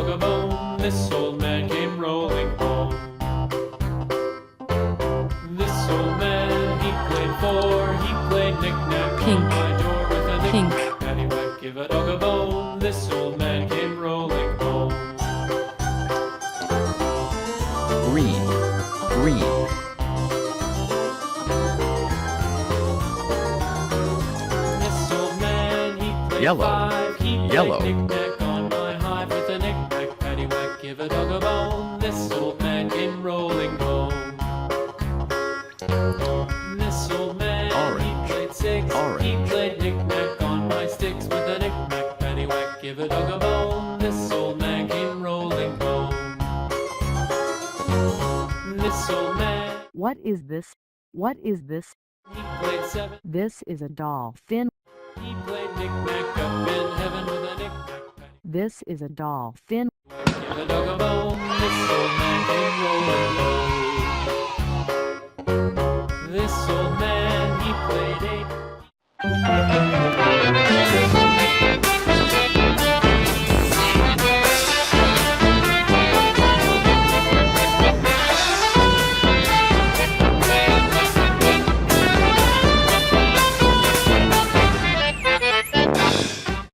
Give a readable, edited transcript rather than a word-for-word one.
dog a bone. This old man came rolling home. This old man, he played four. He played knick-knack on my door with a knick-knack, paddywhack, give a dog a bone. This old man came rolling home. Green, green. This old man, he played Yellow, five. He played yellow. knick-knack on my hive with a knick-knack, paddywhack, give a dog a bone. This old man came rolling home. This old man, Orange, he played six. orange. He played knick-knack on my sticks with a knick-knack, paddywhack, give a dog a bone. This old man came rolling home. This old man, What is this? What is this? he played seven. This is a dolphin. He played knick-knack up in heaven with a knick-knack, This is a dolphin. paddywhack, give a dog a bone. This old man came rolling home. This old man, he played eight.